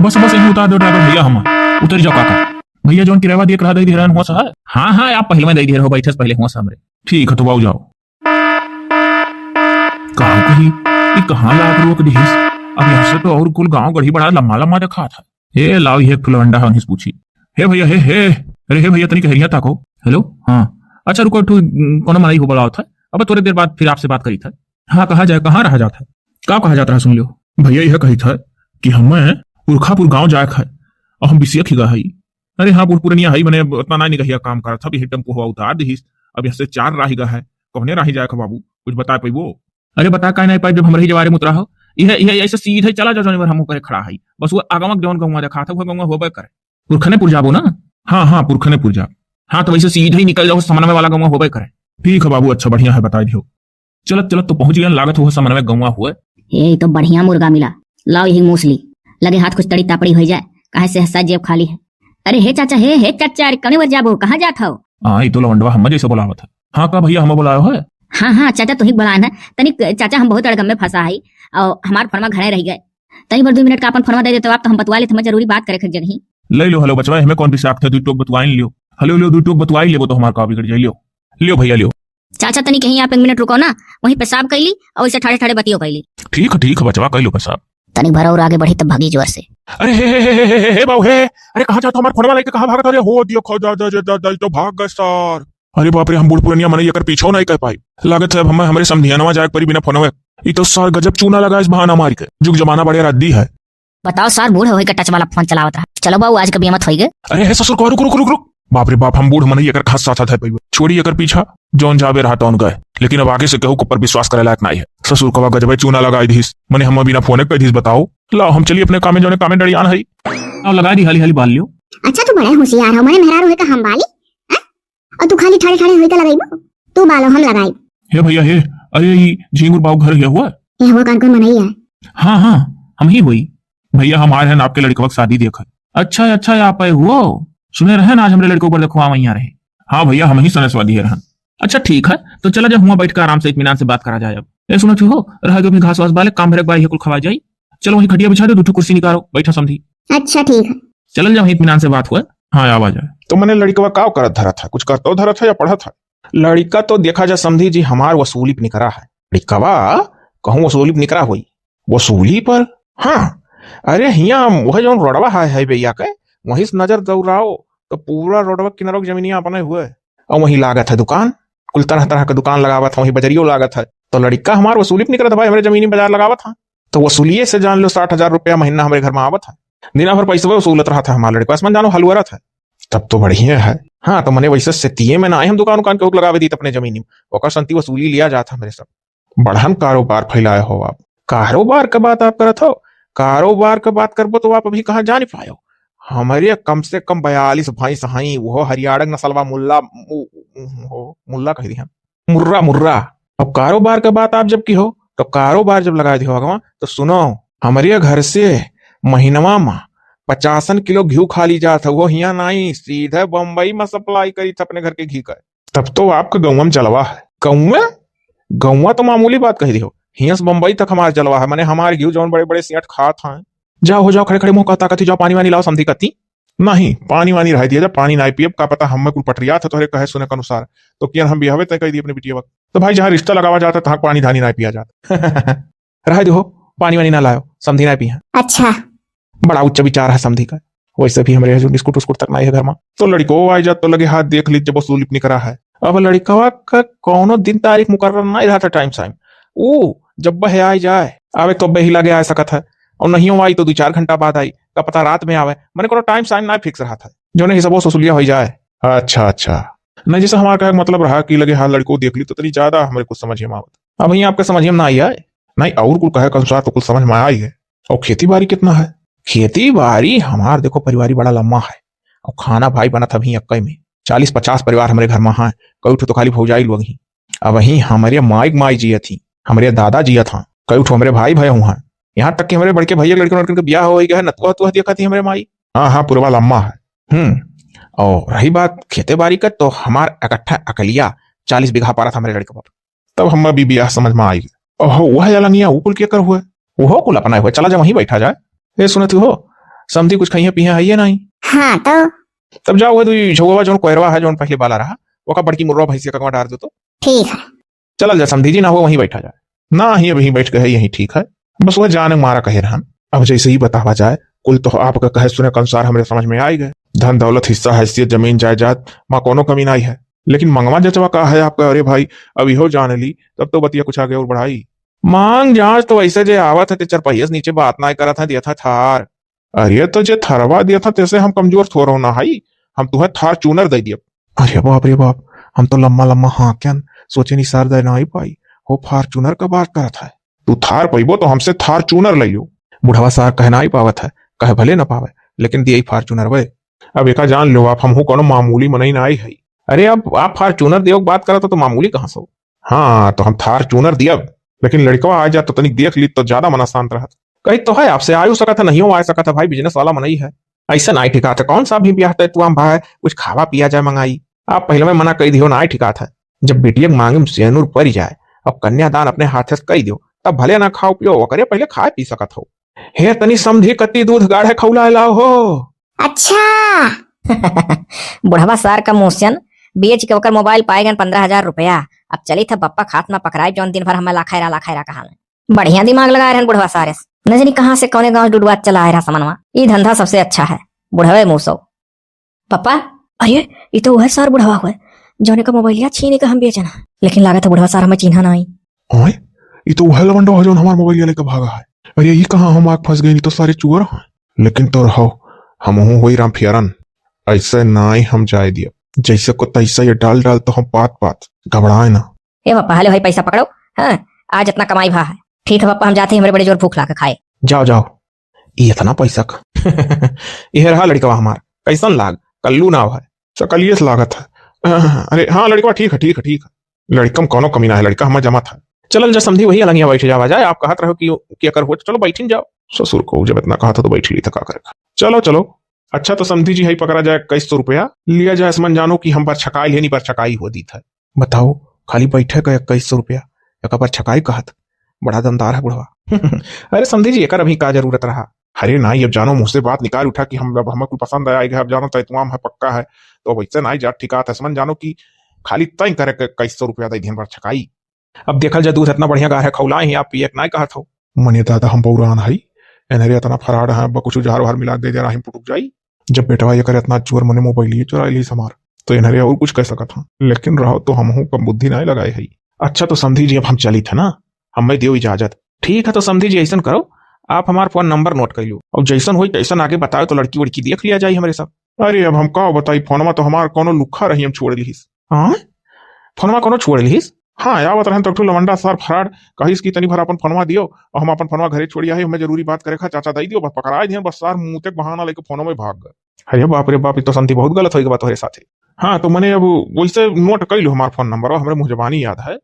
बस बस यही उतार दो ड्राइवर भैया, हम उतर जाओ काका। भैया जोन किराया दिए करा दे दे रहन हुआ सा है। हाँ हाँ, आप पहले में दे दे रहो, बैठे से पहले हुआ सा हमरे। ठीक है तो बाऊ जाओ। कहा कही ये कहाँ लाग रोक दीस? अब यहाँ से तो और कुल गांव गढ़ी बड़ा लम्बा लम्बा देखा था। हे लाओ ये फुलवंडा है पूछी। हे भैया हे अरे हे भैया तनी कहरिया ताको। हेलो हाँ अच्छा रुको कोनो मनाई हो बोला था। अब थोड़ी देर बाद फिर आपसे बात करी था। हाँ कहा जाए, कहाँ रहा जाता है? क्या कहा जाता है सुन लियो। भैया यह कही था कि हमें पुरखापुर गांव जाए है और हम बिसिया खिगा है। अरे हाँ पुरनिया है, मैंने उतना नहीं कहिया काम करा था। अभी टेम्पो हुआ उतार दी। अब यहाँ से 4 राही गा है, कहने राही जाए बाबू कुछ बता पाई वो। अरे बता का नहीं पाई, जब हमारे जवारे में उतरा हो यह ऐसे सीधे चला जाओ जौन हम करे खड़ा है। बस वो आगमक जौन गौवा देखा था वो गौवा होबे करे। पुरखनेपुर जाबो ना? हाँ हाँ पुरखनेपुर जा। हाँ तो वैसे सीधे ही निकल जाओ, समन्वय वाला गौवा होबे करे। ठीक है बाबू, अच्छा बढ़िया है, बता दियो। चलत चलत तो पहुंच गया, लागत हुआ समन्वय गौवा हुआ। ये तो बढ़िया मुर्गा मिला, लाओ यही मूसली लगे हाथ कुछ तड़ी तापड़ी हो जाए, काहे से हस्सा जेब खाली है। अरे हे चाचा हे चाचा, अरे कने बर जाबो, कहाँ जात हो? हाँ ये तो लवंडवा हम जैसे बोलावत है। हाँ का भैया हम बुलायो है। हाँ चाचा तू ही बुलान है। तनिक चाचा हम बहुत अड़गम में फंसा है और हमार फरमा घरे रह गए। तनी बार 2 मिनट का अपन फरमा दे देते आप तो हम बतवा लेते, हम जरूरी बात करे खक जगही। ले लो हेलो बचवा, हमें कौन भी साख थे, 2 टोक बतवाइन लियो। हेलो लो 2 टोक बतवाई लेबो तो हमार का बिगड़ जाई। लियो लियो भैया लियो। चाचा तनी कहीं आप 1 मिनट रुको ना, वहीं पेशाब कैली और इसे ठाड़े ठाड़े बतियो कैली। ठीक है बचवा कैलो पेशाब। तनी भरा और आगे बढ़ी तब भागी जोर से। अरे हे बाबू हे, अरे कहाँ जाता हमारे फोनवा लेके, कहाँ भागत? अरे हो दियो खो जा तो भाग गए सर। अरे बाप रे, हम बूढ़ पुरनिया मने एकर पीछो नहीं कर पाई। लागत है अब हमारे समधियानवा जाए परी बिना फोनवे। ई तो सर गजब चूना लगा इस बहाना मार के। जुग जमाना बड़े रद्दी है। बताओ सर बूढ़ होई के टच वाला फोन चलावत रहा। चलो बाबू आज कभी मत होई गए। अरे हे ससुर को रुक। बाप रे बाप, हम बूढ़ मने एकर खास साथ है। छोड़ी एकर पीछा, जौन जावे रहा तौन गए। लेकिन अब आगे से कहू के ऊपर विश्वास करे लायक नहीं है। ससुर को गजब चूना लगाई धीस, मने हम बिना फोने कह धीस। बताओ लाओ हम चलिए अपने कामे जोने कामे डड़ियान है। आओ लगा दी हाली बाल लियो। अच्छा तू बड़ा होशियार हो, मने मेहरारू है का हम बाली और तू खाली ठाड़े ठाड़े होई के लगाइबो। तू बालो हम लगाई। हे भैया हे, अरे झिंगुर बाबू घर गया हुआ। ये हुआ कौन मनई है? हाँ हम ही हुई भैया, हमारे हैं आपके लड़के वक्त शादी देखा। अच्छा आप आए हुआ, सुने रहे ना आज हमारे लड़कों पर देखो वहीं रहे। हाँ भैया हम ही सनसवादी है। अच्छा ठीक है तो चला जा हुआ बैठ कर आराम से इत्मीनान से बात करा जाए। अब ये सुनो हो रहा जो अपनी घास वास बाले काम भरे बाई कुल खवा जाई। चलो वहीं खटिया बिछा दो, 2 कुर्सी निकालो, बैठा समझी। अच्छा ठीक है, चल जाओ इत्मीनान से बात हुआ। हाँ आवाज आए तो मैंने लड़का का करत धरा था, कुछ करता धरा था या पढ़ा था? लड़का तो देखा जा समझी जी हमार वसूली निकरा है। लड़कवा कहूँ वसूली निकरा हुई वसूली पर। हाँ अरे हिया वह जो रोडवा है भैया के, वहीं से नजर दौड़ाओ तो पूरा रोडवा किनारों की जमीनिया अपने हुए और वहीं लागत है दुकान, कुल तरह तरह का दुकान लगावा था, वहीं बजरियो लागत है। तो लड़का हमार वसूली निकला था भाई, हमारे जमीनी बाजार लगावा था। तो वसूलिये से जान लो 60,000 रुपया महीना हमारे घर में आवत है। दिना भर पैसा वसूलत रहा था हमारे लड़का, जानो हलुआ था। तब तो बढ़िया है। हाँ तो मैंने वैसे सेतिये में ना आए हम दुकान के लगावे दी अपने जमीनी में, और संति वसूली लिया जाता मेरे सब। बढ़न कारोबार फैलाए हो आप। कारोबार का बात आप करत हो, कारोबार का बात करबो तो आप अभी कहाँ जान पायो। हमारे कम से कम 42 भाई सहाई, वो हरियाणक नस्लवा मुल्ला कह दी हम, मुर्रा। अब कारोबार का बात आप जब की हो तो कारोबार जब लगा दी होगा तो सुनो, हमारे घर से महीनवा में 50 किलो घी खा ली जाता, वो हिया नहीं सीधे बम्बई में सप्लाई करी था अपने घर के घी का। तब तो आपका गौवा में चलवा है। गौवा तो मामूली बात कह दी हो, हिया से बम्बई तक हमारा चलवा है। मैंने हमारे घी जो बड़े बड़े सियाट खात हैं। जाओ हो जाओ खड़े खड़े मुंह कहता कथी, जाओ पानी वानी लाओ समझी कती। नहीं पानी वानी रह दिया, जब पानी नहीं पिए का पता हमें कुल पटरिया था तोहरे कहे सुने के अनुसार। तो क्या हम बिहावे तय कह दी अपने बिटिया वक्त। तो भाई जहाँ रिश्ता लगावा जाता तहाँ पानी धानी नहीं पिया जाता। रह दो पानी वानी ना लाओ समझी नहीं पिया। अच्छा बड़ा उच्च विचार है समझी का। वैसे भी हमारे बिस्कुट उस्कुट तक नहीं है घर में। तो लड़को आ जात तो लगे हाथ देख लीजिए जब वसूली निकरा है। अब लड़कवा का कौनो दिन तारीख मुकर्रर नहीं रहा था टाइम साइम, वो जब बह आ जाए आवे तो बही लगे आ सकत है, और नहीं आई तो 2-4 घंटा बाद आई, का पता रात में आवे। मैंने कोनो टाइम साइम ना फिक्स रहा था जो नहीं सब वसूलिया हो जाए। अच्छा नहीं जैसे हमारा का मतलब रहा कि लगे हाँ लड़को देख ली तो तरी ज्यादा हमारे कुछ समझ में आवत। अब वही आपके समझ में ना आई है नहीं, और कुछ कहे अनुसार तो कुछ समझ में आई है। और खेती बाड़ी कितना है? खेती बाड़ी हमार देखो परिवार बड़ा लम्बा है, और खाना भाई बना था वही अक्कई में 40-50 परिवार हमारे घर में है। कई तो खाली भौजाई लोग ही। अब वही हमारे माई जिया थी, हमारे दादा जिया था, कई हमारे भाई हुआ। यहाँ तक कि हमारे बड़के भैया लड़के ब्याह हो गया है, नतुआ देखा थी हमारे माई। हाँ पूरा लम्बा है। और रही बात खेती बाड़ी का, तो हमार इकट्ठा अकलिया 40 बीघा पारा था हमारे लड़के बाप। तब हम भी ब्याह समझ में आई। ओहो वह जलानिया वो कुल क्या कर हुआ, वो कुल अपना हुआ, चला जा वहीं बैठा जाए। ये सुनती हो समझी कुछ खाइए पिए आइए नहीं। हाँ तो तब जाओ है तू झोवा जो कोयरवा है जो पहले बाला रहा वो का बड़की मुर्रा भैंसिया का डाल दो तो ठीक है। चल जा समझी जी ना हो वहीं बैठा जाए ना ही वहीं बैठ गए यही ठीक है। बस वह जाने मारा कहे रहन। अब जैसे ही बतावा जाए कुल तो आपका कहे सुने के अनुसार हमारे समझ में आई गए। धन दौलत हिस्सा हैसियत जमीन जायदाद माँ कोनो कमी नहीं है। लेकिन मंगवा जचवा का है आपका। अरे भाई अब इहो जान ली तब तो बतिया कुछ आगे और बढ़ाई। मांग जांच तो वैसे जे आवत है चरपहिया नीचे बात ना करा था दिया था थार। अरे तो जे थरवा दिया था तैसे हम कमजोर थोड़ा ना हाई। हम तुम्हें थार चूनर दे दिया। अरे बाप रे बाप हम तो लम्मा लम्मा हाँ क्या सोचे नहीं सार दे ना ही पाई हो फार्चूनर का बात करा था। तू थार पैबो तो हमसे थार चूनर ले लो। बुढ़वा सार कहना ही पावत है कहे भले ना पावे लेकिन दिया फार्चूनर वे। अब एका जान लो आप हमहू कोनो मामूली मनई ना आई है। अरे अब आप फार्चूनर दियो बात करा तो मामूली कहाँ सो। हाँ तो हम थार चूनर दिया लेकिन लड़कवा आ जा तो तनिक देख ली तो ज्यादा मना शांत रहा। कही तो है आपसे आयु सका था नहीं हो आ सका था भाई बिजनेस वाला मनई है। ऐसा ना ठिका था कौन सा भी ब्याह तू हम भाई कुछ खावा पिया जाए मंगाई। आप पहले में मना कर दियो ना ठिका था। जब बेटिया मांगे सेनूर पड़ जाए अब कन्यादान अपने हाथ से कही दो तब भले ना खाओ पियो वो करे पहले खा पी सकत हो। हे तनी समझी कति दूध गाढ़े खौला लाओ हो। अच्छा बुढ़वा सार का मोशन बेच के ओकर मोबाइल पाए गए 15,000 रुपया। अब चली था बप्पा खात में पकड़ाए जौन दिन भर हमें लाखायरा कहा बढ़िया दिमाग लगाए रहन बुढ़वा सारे न जानी कहाँ से कौने गांव डुडवा चला रहा समनवा। ये धंधा सबसे अच्छा है बुढ़वे मूसो। पप्पा अरे ये तो वह सार बुढ़वा हुआ जौने का मोबाइल छीने का हम बेचना लेकिन लागत है बुढ़वा सार हमें चिन्हा नहीं। ओए ये तो वह लवंडो है जो हमारा मोबाइल लेकर भागा है। अरे ये कहाँ हम आग फंस गए तो सारे चुअर हैं। लेकिन तो रहो हम हुई राम फियरन ऐसे ना ही हम जाए दिया जैसे को तैसा ये डाल डाल तो हम पात पात घबराए ना। ए पापा हले भाई पैसा पकड़ो। हाँ आज इतना कमाई भा है। ठीक है पापा हम जाते हैं हमारे बड़े जोर भूख ला के खाए। जाओ जाओ ये इतना पैसा का ये रहा लड़का हमार कैसन लाग कल्लू ना है सकलिए से लागत है। अरे हाँ लड़का ठीक है ठीक है ठीक है लड़कम कोनो कमी ना है लड़का हमारा जमा था। चल जा समझी वही अलंगिया बैठ जावा जाए आप कहत रहो कि क्या कर हो चलो बैठी जाओ। ससुर को जब इतना कहा था तो बैठ ली था का करेगा। चलो चलो अच्छा तो समझी जी है पकड़ा जाए 2100 रुपया लिया जाए समझ जानो कि हम पर छकाई है नहीं पर छकाई हो दी था। बताओ खाली बैठे का 2100 रुपया एक पर छकाई कहत बड़ा दमदार है बुढ़वा। अरे समझी जी एक अभी का जरूरत रहा। अरे ना अब जानो मुझसे बात निकाल उठा कि हम हमें कोई पसंद आएगा अब जानो तैतुआम है पक्का है तो वैसे ना जा ठिका था समझ जानो कि खाली तय करे 2100 रुपया दे दिन पर छकाई। अब देखल जा दूध इतना बढ़िया गाय है खौलाए ही आप पिए ना कहा था मने दादा हम पौरान है एनरे इतना फराड है कुछ जार वार मिला दे जरा हम पुटुक जाई। जब बेटवा ये करे इतना चोर मने मोबाइल ये चुरा ली समार तो एनरे और कुछ कह सका था लेकिन रहो तो हम कम बुद्धि नहीं लगाए है। अच्छा तो समझी जी अब हम चली थे ना हमें दियो इजाजत। ठीक है तो समझी जी ऐसा करो आप हमारा फोन नंबर नोट कर लो और जैसन हो तैसन आगे बताओ तो लड़की वड़की देख लिया जाए हमारे साथ। अरे अब हम का बताई फोनमा तो हमारा कोनो लुखा रही हम छोड़ लीस। हाँ फोनमा कोनो छोड़ लीस। हाँ यावत रहन तो लवंडा सार फराड कहिस की तनी भर अपन फोनवा दियो और हम अपन फोनवा घरे छोड़ी आई हमें जरूरी बात करे खा चाचा दई दियो बस पकड़ाए दिए बस सार मुंह तक बहाना लेके फोनो में भाग गए। अरे बाप रे बाप तो संति बहुत गलत होगी बात तुम्हारे साथ। हाँ तो मैंने अब वैसे नोट कर लो हमारा फोन नंबर और हमारे मुँह जबानी याद है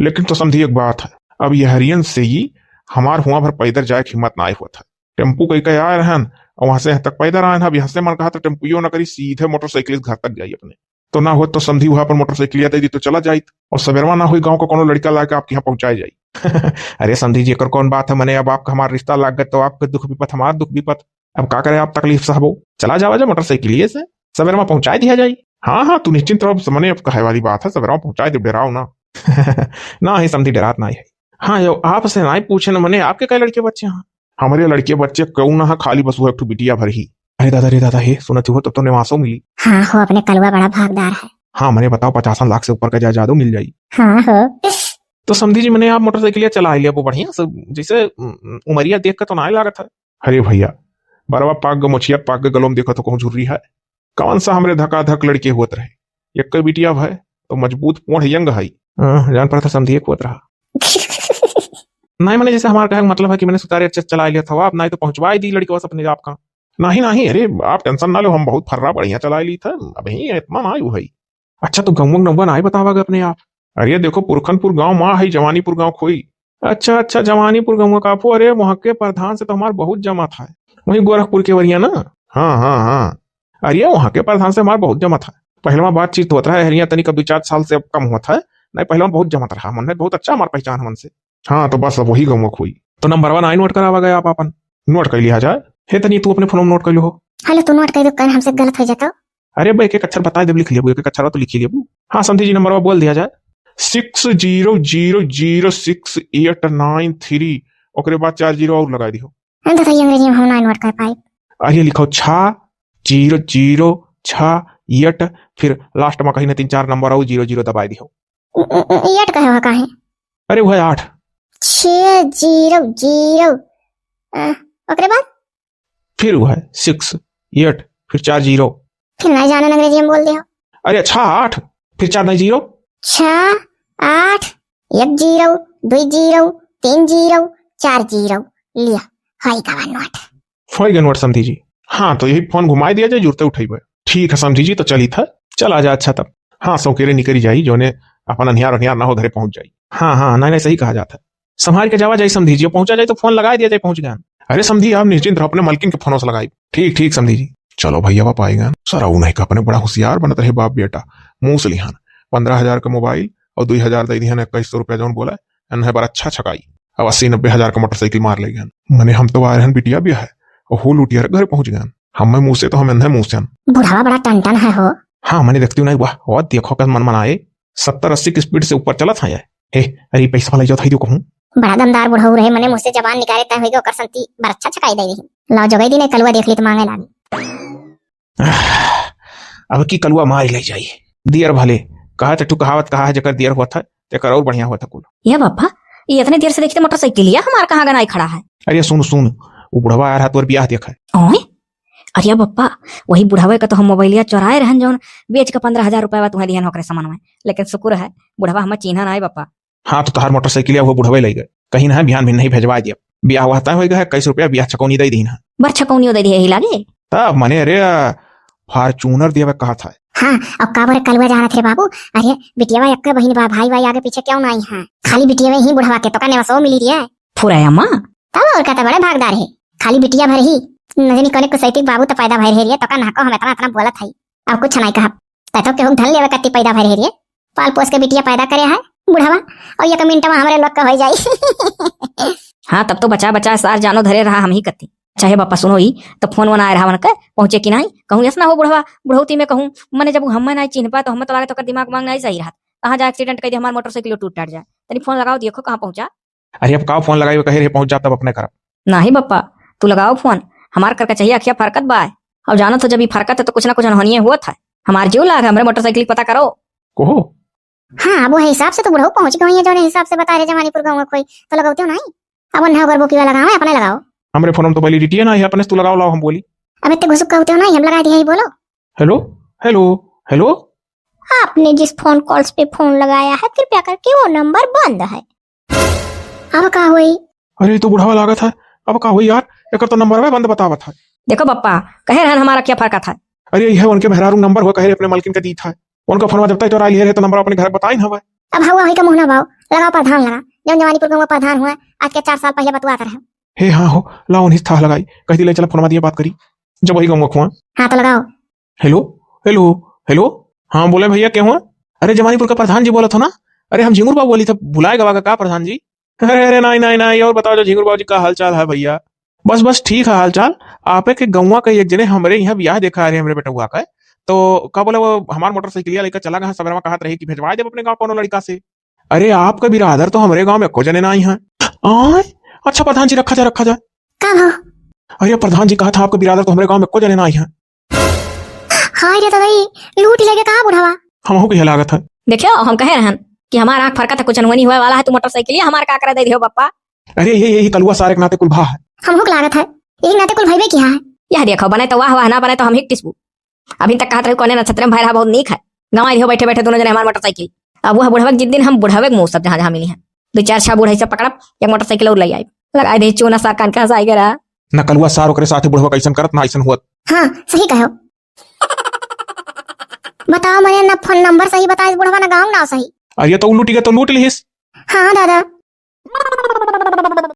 लेकिन तो समझी एक बात है अब ये हरियन से ही हमार हुआ भर पैदल जाए हिम्मत ना हुआ था। टेम्पू कहीं कहीं आए रहन और वहां से तक पैदल आए अब यहाँ से मन कहा था टेम्पू ना करी सीधे मोटरसाइकिल घर तक जाइए अपने तो ना हो तो समझी वहां पर मोटरसाइकिल दे दी तो चला जाये और सवेरवा ना हुई गांव का कोनो लड़का लाके आपके यहाँ पहुंचाए जाये। अरे समझी जी कर कौन बात है मैंने अब आपका हमारा रिश्ता लाग गया तो आपका दुख विपत हमारा दुख विपत अब क्या करे आप तकलीफ साहबो चला जावा जा मोटरसाइकिल से सवेरवा पहुंचाए दिया जाये। हाँ हाँ तू निश्चिंत रहो मैंने अब कहे वाली बात है सवेरवा पहुंचाए दे डराओ ना। ना ही समझी डरात ना है। हाँ यो आपसे ना पूछे ना मैंने आपके कई लड़के बच्चे हैं। हमारे लड़के बच्चे क्यों ना खाली बस वो एक बिटिया भर ही। अरे दादा हे सुनती हो तो निवासों मिली। हाँ हो अपने कलवा बड़ा भागदार है। हाँ मैंने बताओ 50 लाख से ऊपर का जायदाद मिल जाये। हाँ हो तो समझी जी मैंने आप मोटरसाइकिल चला लिया वो बढ़िया सब जैसे उमरिया देख कर तो ना लागत है। अरे भैया बरवा पाक मुछिया पाक गलोम देखो तो कहूँ झुर्री है कौन सा हमारे धका धक लड़के होत रहे एक बिटिया है तो मजबूत पोढ़ यंग है जान पर था समझिए होत रहा। नहीं मैंने जैसे हमारा कहने मतलब है कि मैंने सुतारे अच्छे चला लिया था आप नहीं तो पहुंचवाई दी लड़की अपने आपका। नहीं अरे आप टेंशन ना लो हम बहुत फर्रा बढ़िया चला ली था अभी इतना ना है। अच्छा तो गंग नंबर ना बतावा अपने आप। अरे देखो पुरखनपुर गांव माँ है जवानीपुर गांव खोई। अच्छा जवानीपुर गांव काफो अरे वहां के प्रधान से तो हमारा बहुत जमा था वही गोरखपुर के वरिया ना। हाँ अरे वहां के प्रधान से हमारा बहुत जमा था पहले बातचीत होता है हरिया तनिक 2-4 साल से कम हुआ था नहीं पहले बहुत जमा रहा मन बहुत अच्छा हमारा पहचान मन से। हाँ तो बस अब वही गंव खोई तो नंबर 1 नोट करावा गया आप अपन नोट कर लिया जाए। हे तनी तू अपने फोन में नोट कर लो हो। हेलो तू नोट कर दो, कहीं हमसे गलत हो जाता। अरे भाई एक एक अक्षर बता दे, लिख लिया एक एक अक्षर तो लिख लिया। हाँ समझी जी, नंबर बोल दिया जाए 60000689 ओकरे बाद 4 जीरो और लगा दियो। दादा ये अंग्रेजी में हम ना नोट कर पाए। अरे लिखो 6006 फिर लास्ट में कहीं ना 3-4 नंबर और 00 दबा दियो। एट कहे हो काहे? अरे वो है 8 600 ओकरे बाद फिर वो है 68 फिर 4 जीरो फिर ना जाने अंग्रेजी में बोल दियो। अरे अच्छा 8 फिर 4 9 जीरो 6 8 1 0 2 0 3 0 4 0 लिया हाई का नोट। फोई गए नोट समझी जी। हाँ तो यही फोन घुमाई दिया जाए, जुड़ते उठाई। ठीक है समझी जी, तो चली था चला जा। अच्छा तब हाँ सौकेरे निकली जाई, जो ने अपन अनियार ना हो घरे पहुंच जाई। हाँ नहीं सही कहा जाता है। संभाल के जावा जाए समझी जी, पहुंचा जाए तो फोन लगा दिया जाए, पहुंच गया। अरे समझी आप निश्चिंत रहो, अपने मलकिन के फोनों से लगाई। ठीक समझी जी। चलो भैया आप आएगा सारा नहीं का अपने बड़ा होशियार बनत रहे बाप बेटा। मुंह से लिहान 15,000 का मोबाइल और 2,000 दे दिया 2100 रुपया जौन बोला है बड़ा अच्छा छकाई। अब 80-90 का मोटरसाइकिल मार ले गए। मैंने हम तो आ रहे बिटिया भी है और हो लुटिया घर पहुंच गए। हम मुंह से तो हम अंधे मुंह से। बुढ़ावा बड़ा टन है हो। हाँ मैंने देखती हूँ नहीं वाह और देखो का मन मनाए 70-80 की स्पीड से ऊपर चला था यार। अरे पैसा वाला जो था जो कहूँ बड़ा दमदार बुढ़ऊ रहे, मने मुझसे जबान निकाले तय होई ओकर संती बड़ अच्छा छकाई दे रही। लाओ जगई दी ने कलुआ देख ली तो मांगे लागी। अब की कलुआ मार ले जाइए दियर भले कहा टू कहावत कहा है जकर दियर हुआ था तेकर और बढ़िया हुआ था कुल। ये बापा ये इतने देर से देखते मोटरसाइकिल लिया हमारा कहाँ गनाई खड़ा है। अरे सुन वो बुढ़वा आ रहा तो ब्याह देखा है। ओए अरे बप्पा वही बुढ़ावे का तो हम मोबाइलिया चोराए रहन जौन बेच के 15,000 रुपया तुम्हें दिया नौकरे सामान में, लेकिन शुक्र है बुढ़वा हमें चिन्हा ना है बप्पा। हाँ तो तहार मोटरसाइकिल वो बुढ़वे ले गए कहीं ना बिहान भी नहीं भेजवा दिया। ब्याह हुआ था होगा कैसे रुपया ब्याह छकौनी दे दी ना बर छकौनी दे दिए ही लागे तब मने। अरे फॉर्चूनर दिया कहा था। हाँ अब काबर कलुआ जाना थे बाबू। अरे बिटियावा एक बहिन बा भाई आगे पीछे क्यों ना आई है, खाली बिटियावा ही बुढ़वा के तो का नेवसो मिली रही है फुरा अम्मा। तब और कहता बड़े भागदार है, खाली बिटिया भर ही नजनी कोने को सैतिक बाबू तो पैदा भर है तो का नाको हम इतना बोला था। अब कुछ नहीं कहा तो केहू धन लेवे कत्ती पैदा भर है पाल पोस के बिटिया पैदा करे है बुढ़ावा और एक मिनट में हमारे लोग का हो जाई। हाँ तब तो बचा सार जानो धरे रहा हम ही कत्ती। चाहे बापा सुनो ही तो फोन वन आए रहा वन पहुंचे कि नहीं कहूँ यस ना हो बुढ़वा बुढ़ौती में कहूँ मैंने जब हम नहीं चिन्ह पा तो हम तो लगा तो दिमाग मांग नहीं सही रहा कहाँ जा एक्सीडेंट कर दिया हमारा मोटरसाइकिल टूट टाट जाए तनी फोन लगाओ देखो कहाँ पहुंचा। अरे अब का फोन लगाई कहे पहुंच जाता अपने कर। नहीं बप्पा तू लगाओ फोन हमार करके चाहिए अखिया फरकत बाय अब जानो तो जब ये फरकत है तो कुछ ना कुछ अनहोनी हुआ था हमारे जीव लाग हमारे मोटरसाइकिल पता करो कोहो। हाँ वो हिसाब से तो बुढ़ऊ पहुंच गई है जो हिसाब से बता रहे जवानीपुर गाँव में कोई तो लगाते हो नहीं। अब ना अगर वो लगाओ अपने लगाओ हमारे फोन में तो वैलिडिटी है ना अपने तू लगाओ लाओ हम बोली। अब इतने घुसुक कहते हो नहीं हम लगा दिया ही बोलो। हेलो हेलो हेलो आपने जिस फोन कॉल्स पे फोन लगाया है कृपया करके वो नंबर बंद है। अब का हुई? अरे तो बुढ़ावा लागत है अब का हुई यार एक तो नंबर है बंद बतावा था। देखो बप्पा कहे रहन हमारा क्या फर्क था। अरे यह उनके बहरारू नंबर हुआ कहे अपने मालकिन का दी था उनका फोन जब तक चोरा लिए तो नंबर अपने घर बताई हवा। अब हवा हुई का मुंह ना भाव लगाओ प्रधान लगा जब जवानीपुर गाँव में प्रधान हुआ आज के 4 साल पहले बतवा रहे। हे हाँ हो लाओ उन्हीं था लगाई कह दी चला फोन दिया बात करी जब वही गाँव खुआ। हाँ तो लगाओ। हेलो हेलो हेलो हाँ बोले भैया क्या हुआ? अरे जवानीपुर का प्रधान जी बोला था ना। अरे हम झिंगुर बाबू बोली था भुलाए गवा का प्रधान जी। अरे नहीं और बताओ जो झिंगुर बाबू जी का हाल चाल है भैया। बस ठीक है हाल चाल। आप के गौवा का एक जने हमारे यहाँ ब्याह देखा रहे हमारे बेटा हुआ का तो का बोले वो हमारा मोटरसाइकिल लेकर चला गया सवेरा कहा रहे कि भेजवा दे अपने गाँव कोनो लड़का से। अरे आपका बिरादर तो हमारे गाँव में को जने ना आई है। अच्छा प्रधान जी रखा जाए। अरे प्रधान जी कहा था आपका बिरादर तो हमारे गाँव में को जने ना आई है। हाय रे दादा लूट लेके कहा बुढ़ावा हम को लागत है। देखियो हम कहे रहन कि हमारा आंख फरका था कुछ अनहोनी हुए वाला है तो मोटरसाइकिल हमारा का करा दे दियो पप्पा। अरे यही कलुआ सारे के नाते कुल भा है। हमको लागत है एक नाते कुल भाई क्या है। यह देखो बने तो वाह ना बने तो हम ही टिस्बू। अभी तक कहा था कोने नक्षत्र में भाई रहा बहुत नीक है गंवा रही हो बैठे बैठे दोनों जने हमारे मोटरसाइकिल। अब वह बुढ़ावक जिस दिन हम बुढ़ावे मुंह सब जहाँ मिली है 2-4 बुढ़ा से पकड़ एक मोटरसाइकिल और ले आई लगा दे चूना सा कान का साई गरा न कलुआ सार ओकरे साथे बुढ़वा कैसन करत ना ऐसन हुआ। हाँ सही कहो। बताओ मैंने ना फोन नंबर सही बताया बुढ़वा ना गाँव ना सही। अरे तो लूटी गया तो लूट लिहिस। हाँ दादा